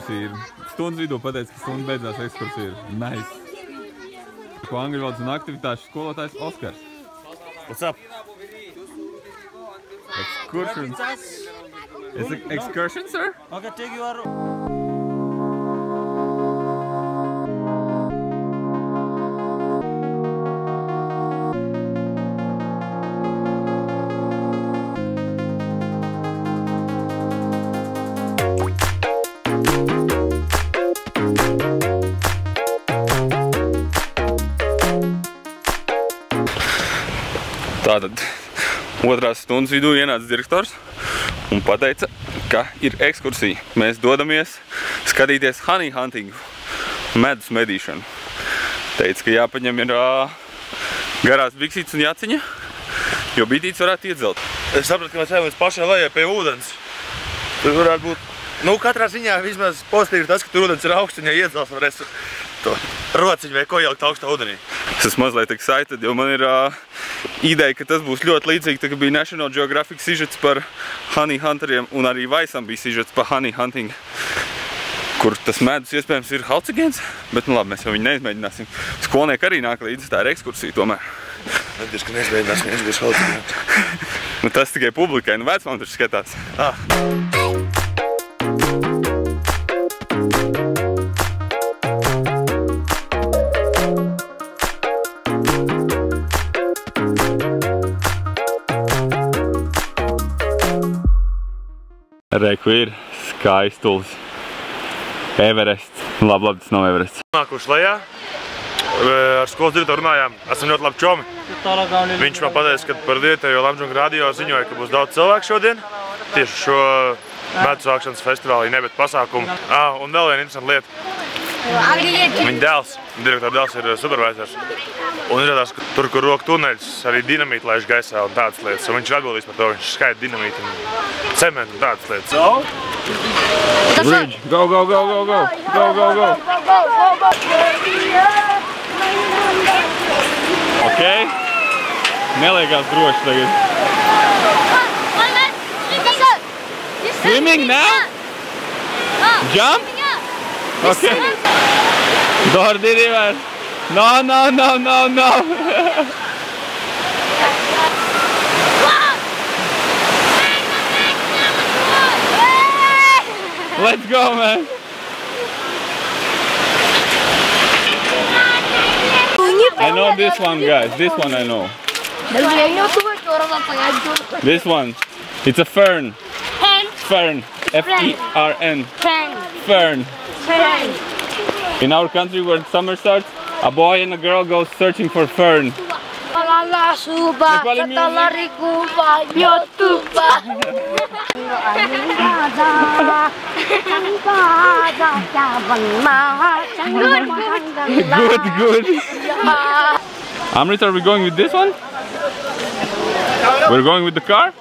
Stundas vidū pateica, ka stunda beidzās ekskursija ir. Nice. Ko angļu valodas un aktivitāšu skolotājs Oskars. What's up? Excursions. It's an excursion, sir? Okay, take your... Tātad otrās stundas vidū ienāca direktors un pateica, ka ir ekskursija. Mēs dodamies skatīties honey huntingu, medus medīšanu. Teica, ka jāpaņem ir garās biksītes un jaciņa, jo bitītes varētu iedzelt. Es sapratu, ka mēs ejam līdz pašai lejai pie ūdens. Tur varētu būt, nu katrā ziņā vismaz pozitīvi tas, ka tur ūdens ir augsts un ja iedzels varēs to rociņu vai ko ielikt augstā ūdenī. Es esmu mazliet excited, jo man ir ideja, ka tas būs ļoti līdzīgi, tā kā bija National Geographic sižets par honey hunteriem un arī Vaisam bija sižets par honey hunting, kur tas medus iespējams ir halcigēns, bet nu labi, mēs jau viņu neizmēģināsim. Skolnieki arī nāk līdzi, tā ir ekskursija tomēr. Nedieši, ka neizmēģināsim, viņš būs halcigēns. Nu tas tikai publikai, nu vecmām taču skatās. Reku ir skaistulis. Everests. Labi, tas nav Everests. Nākuši lejā. Ar skolas direktoru runājām. Esam ļoti labi čomi. Viņš man pateica, ka par vietējo Lamdžunga radio ziņoja, ka būs daudz cilvēku šodien. Tieši šo medus vākšanas festivālī, nebet pasākumu. Un vēl viena interesanta lieta. Viņa dēls, direktora dēls ir supervisors. Un izrādās, ka tur, kur roka tuneļus, arī dinamīti laiž gaisā un tādas lietas. Un viņš ir atbildīgs par to, viņš skaita dinamīti un cementu un tādas lietas. Bridge, go, go, go, go, go, go, go, go. Ok, neliekās droši tagad. Swimming now? Jump? Ok. Door did it. No, no, no, no, no. Let's go, man. I know this one, guys. This one I know. This one. It's a fern. Fern. F-E-R-N. Fern. In our country where summer starts, a boy and a girl go searching for fern. Good. Amrit, are we going with this one? We're going with the car?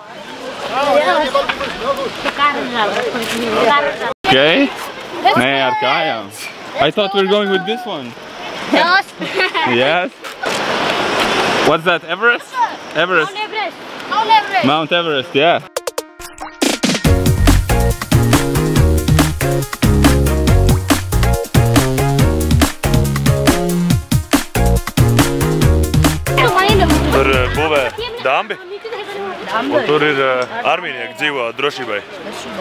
Okay. I thought we were going with this one. Yes. Yes. What's that? Everest? Everest. Mount Everest. Mount Everest, yeah. Tur būvē dambi. Un tur ir armijnieki dzīvo drošībai.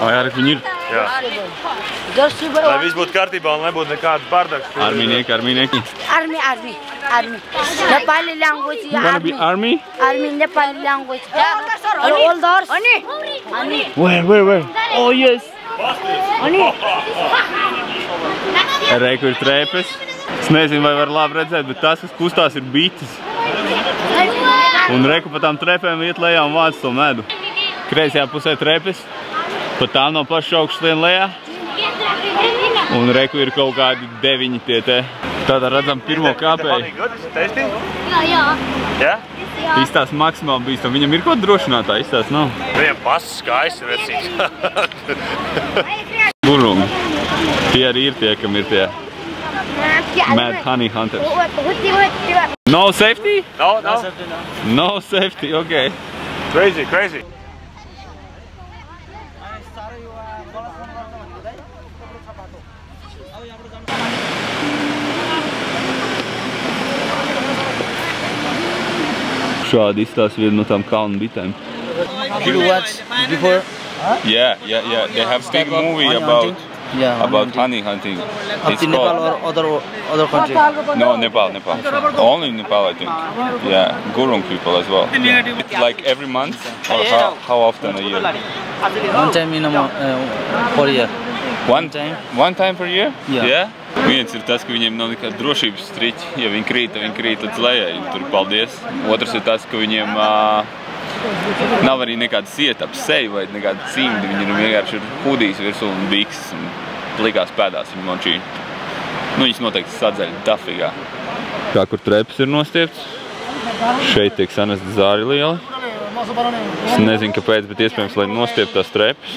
Jā, viņi ir. Jā. Lai viss būtu kārtībā un nebūtu nekāda pārdaks. Armijnieki. Army. Nepali language. You wanna be army? Army Nepali language. All doors. Ani. Where? Oh, yes. Reiku ir trēpes. Es nezinu, vai var labi redzēt, bet tas, kas kustās, ir bites. Un reku pa tām trepēm iet lejā un vāc to medu. Kreisajā pusē trepes, pa tām no paša augšas lien lejā. Un reku ir kaut kādi 9 tie te. Tādā redzam pirmo kāpēju. Jā? Izstās maksimāli bīstam. Viņam ir kaut drošinātā, izstās nav. Viņam pasas skaisti vecīs. Burumi. Tie arī ir tie, kam ir tie mad honey hunters. No safety? No. No safety, okay. Crazy. Šādi izstās viena no tām kalnu bitēm. Did you watch before? Yeah. They have big movie about honey hunting. Up to Nepal or other country? No, Nepal. Only Nepal, I think. Yeah, Gurung people as well. It's like every month or how often a year? One time in per year. One time per year? Yeah. Viens ir tas, ka viņiem nav nekāda drošības striķi. Ja viņi krīt, tad viņi krīt līdz lejai. Tur paldies. Otrs ir tas, ka viņiem nav arī nekāda sieta ap seju vai nekāda cimdi. Viņi ir vienkārši ir hudijs virsū un bikses un plikās pēdās viņi mončīni. Nu, viņas noteikti sadzeļ dafigā. Kā kur trepas ir nostiepts. Šeit tiek sanesti zāri lieli. Es nezinu, kāpēc, bet iespējams, lai nostiept tās trepas.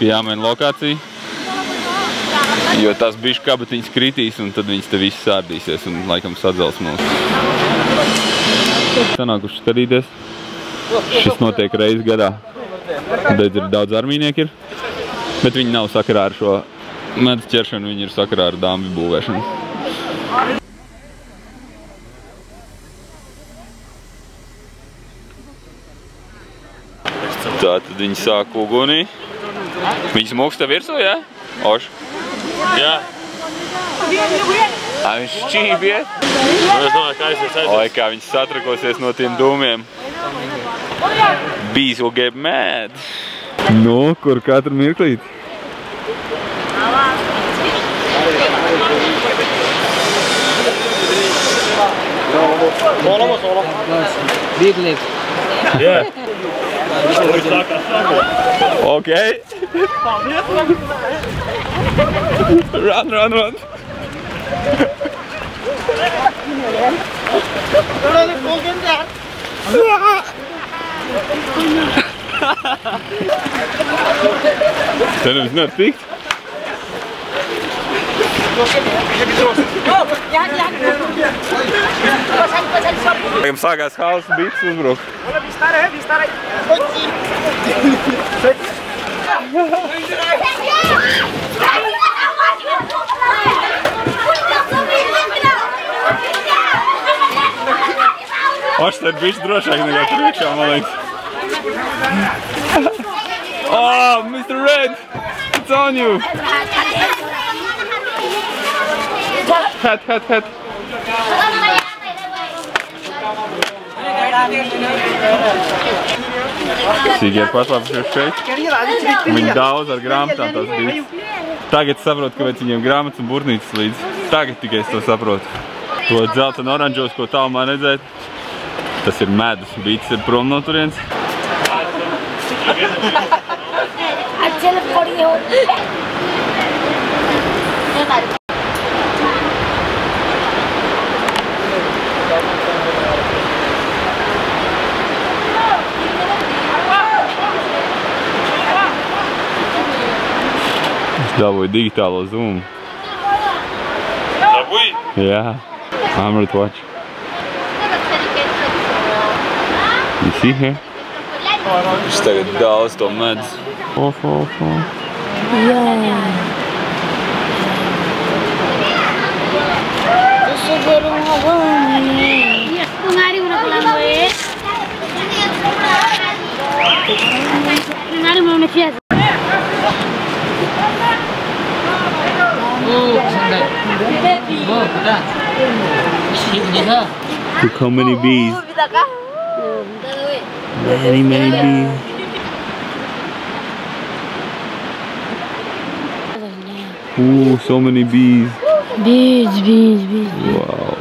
Jāmaina lokācija, jo tās bišķi kabatiņas kritīs un tad viņas te visi sārdīsies un laikam sadzels mūs. Sanākuši skatīties. Šis notiek reizi gadā. Tādēļ ir daudz armīnieki ir, bet viņi nav sakarā ar šo medus ķeršanu, viņi ir sakarā ar dāmbi būvēšanu. Tātad viņi sāk ugunī. Viņas mūks te virsū, jā? Oši? Jā. Viņš šķībiet. Es domāju, kā aizies. Oi, kā viņas satrakosies no tiem dūmiem. Bees will get mad. Nu, kur katru mirklīt? Big leg. Jā. Okay. Run. Ten is not picked. Viņam sākās hausa bits uzbruk. Oš, tad bišķi drošāk nekā priekšā, man liekas. Oh, Mr. Red! It's on you! Hat. Sīgi ir paslāpušies šeit. Viņi daudz ar grāmatām tās bītas. Tagad saprotu, kāpēc viņiem grāmatas un burtnīcas līdz. Tagad tikai es to saprotu. To dzeltenu oranžos, ko tālumā redzēt, tas ir medus. Bītas ir prom no turienes. Dabūju digitālo zoomu. Dabūji? Jā. Hammered watch. You see here? Viņš tagad daudz to medus. Jā. Look how many bees. Many bees. Ooh, so many bees. Bees. Wow.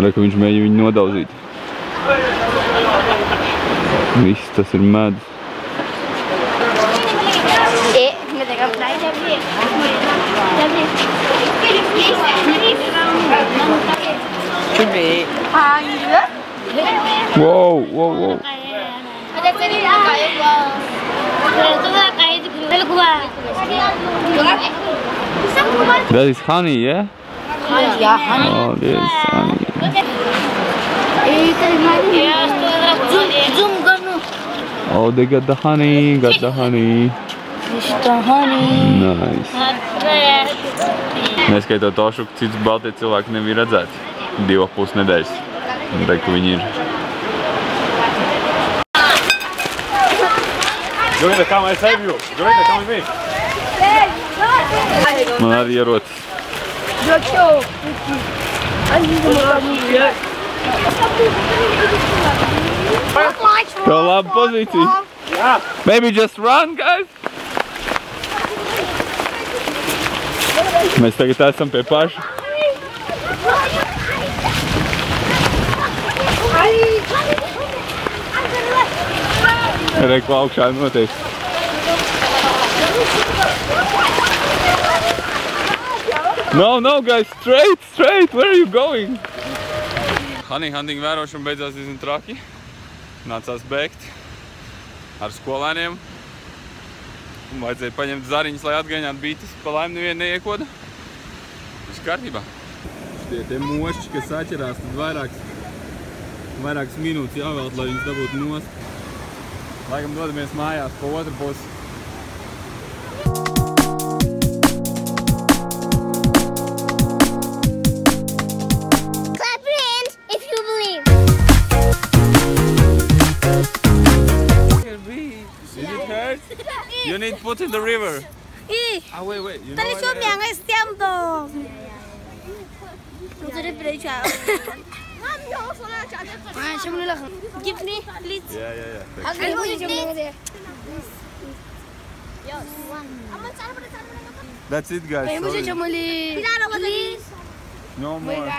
Reku viņš mēģina viņu nodauzīt. Viss tas ir medus. Wow. That is honey, yeah? Yeah, honey. Oh, there is honey. Zoom garnu. Oh, they got the honey, the honey. Nice. Neskaitot Ošuku, citus Baltie cilvēki nebija redzēti 2,5 nedēļas. Un re, ka viņi ir. Joina, come I save you. Joina, come with me. Man arī ierocis. Tev laba pozīcija. Maybe just run, guys. Mēs tagad esam pie paša. Reku augšā notiek. No, guys, straight, where are you going? Honey hunting vērošana beidzās diezgan traki. Nācās beigt ar skolēniem. Un vajadzēja paņemt zariņas, lai atgaņātu bītas. Pa laimi nevienu neiekoda. Viss kārtībā. Tie mošķi, kas saķerās, tad vairākas minūtes jāvēlt, lai viņus dabūtu nost. Laikam dodamies mājās pa otru pusi. You need to put in the river. Wait. You know Give me, please. Yeah. That's it, guys. Sorry. No more.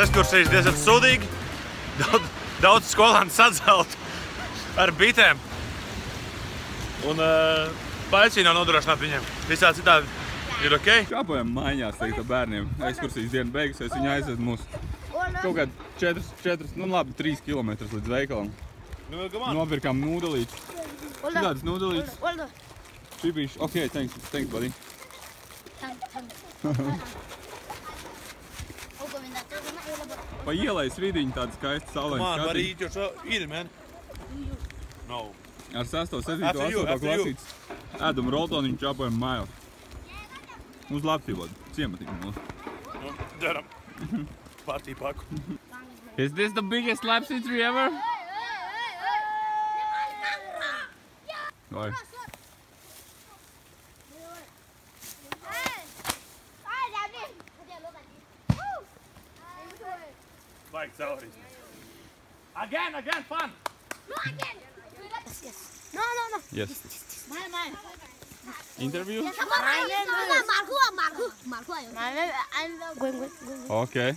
Ekskursijas diezgan sūdīgi. Daudz skolēnu sadzelt ar bitēm. Un paļcī nav nodrošināt viņiem. Visā citādi ir ok. Kāpojam mājās tagad ar bērniem. Ekskursijas diena beigusies, viņi aizved mūs kaut kādi 3 kilometrus līdz veikalam. Nopirkām nūdelītes. Šitādas nūdelītes. Šibīši. Ok, thanks buddy. Pa ielai srīdiņi tādi skaisti saulaini skatiņi. Man, var eat your eat, man. No. Ar 6, 7, 8 klasītes ēdam roltoniņu čāpojam mājās. Uz labtīvodu. Ciematīgi mūs. Nu, dzeram. Partiju paku. Is this the biggest lapsy tree ever? Vai? Vajag caurīs. Again, fun! No, again! Yes. No. Yes. Mine. Interview? Marco. I'm going. Okay.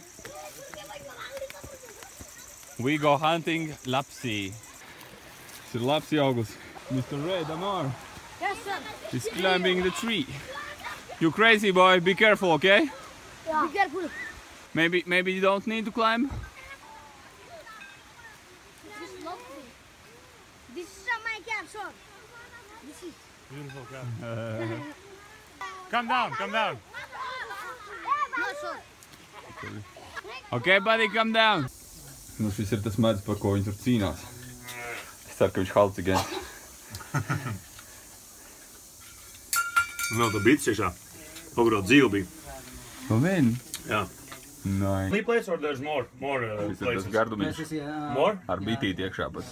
We go hunting lapsi. This is lapsi august. Mr. Ray Damar Yes, sir. is climbing the tree. You crazy boy, be careful, okay? Yeah. Be careful. Maybe you don't need to climb. This is lovely. This is my camp, son. This is. Beautiful camp. Come down. No, son. Okay, buddy, come down. Nu, šis ir tas medis, par ko viņi tur cīnās. Es ceru, ka viņš halts again. Vēl tā bīts iekšā. Pogrot dzīvi bija. Nu, vien. Jā. Nice. Only place or there's more Šis ir tas places? gardumiņš More? ar bitīti iekšā pat.